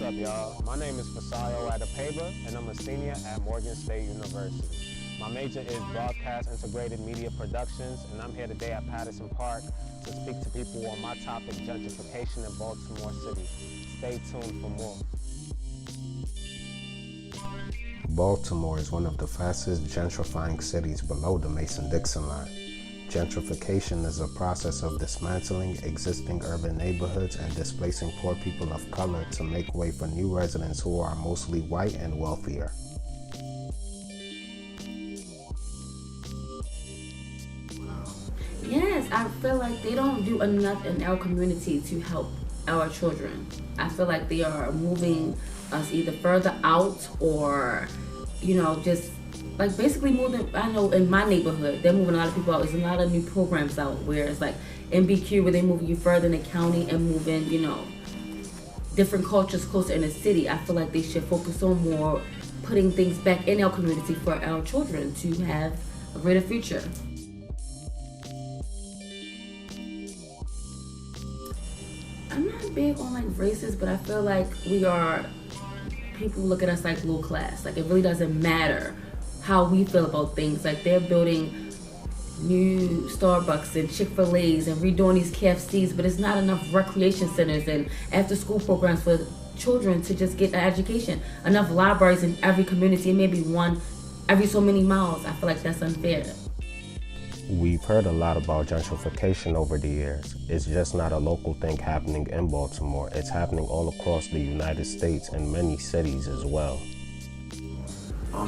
up, y'all? My name is Fisayo Adepegba, and I'm a senior at Morgan State University. My major is Broadcast Integrated Media Productions, and I'm here today at Patterson Park to speak to people on my topic, gentrification in Baltimore City. Stay tuned for more. Baltimore is one of the fastest gentrifying cities below the Mason-Dixon line. Gentrification is a process of dismantling existing urban neighborhoods and displacing poor people of color to make way for new residents who are mostly white and wealthier. Yes, I feel like they don't do enough in our community to help our children. I feel like they are moving us either further out or, just like basically moving. I know in my neighborhood, they're moving a lot of people out. There's a lot of new programs out where it's like MBQ, where they're moving you further in the county and moving, different cultures closer in the city. I feel like they should focus on more putting things back in our community for our children to have a greater future. I'm not big on like races, but I feel like people look at us like low class. Like it really doesn't matter how we feel about things. Like they're building new Starbucks and Chick-fil-A's and redoing these KFCs, but it's not enough recreation centers and after school programs for children to just get an education. Enough libraries in every community, and maybe one every so many miles. I feel like that's unfair. We've heard a lot about gentrification over the years. It's just not a local thing happening in Baltimore. It's happening all across the United States and many cities as well.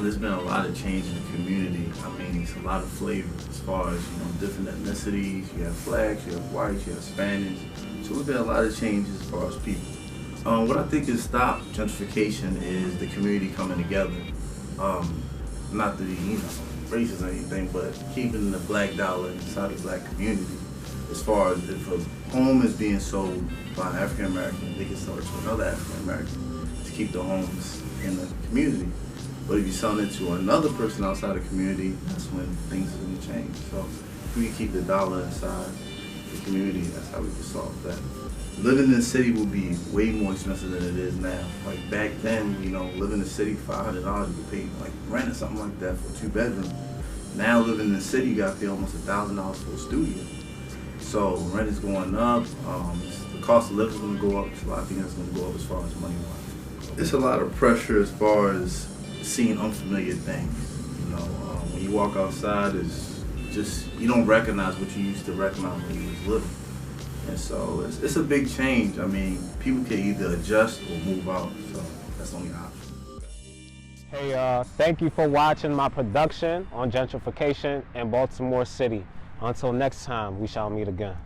There's been a lot of change in the community. I mean, it's a lot of flavor as far as, different ethnicities. You have blacks, you have whites, you have Spanish. So there's been a lot of changes as far as people. What I think has stopped gentrification is the community coming together. Not to be, racist or anything, but keeping the black dollar inside the black community. As far as if a home is being sold by an African American, they can sell it to another African American to keep the homes in the community. But if you're selling it to another person outside the community, that's when things are going to change. So if we can keep the dollar inside the community, that's how we can solve that. Living in the city will be way more expensive than it is now. Like back then, living in the city, $500 you could pay like rent or something like that for a 2-bedroom. Now living in the city, you got to pay almost $1,000 for a studio. So rent is going up. The cost of living is going to go up. There's a lot of things that's going to go up as far as money-wise. It's a lot of pressure as far as seeing unfamiliar things. When you walk outside, it's just you don't recognize what you used to recognize when you was little. And so it's a big change. I mean, people can either adjust or move out, so that's the only option. Hey, thank you for watching my production on gentrification in Baltimore City. Until next time, we shall meet again.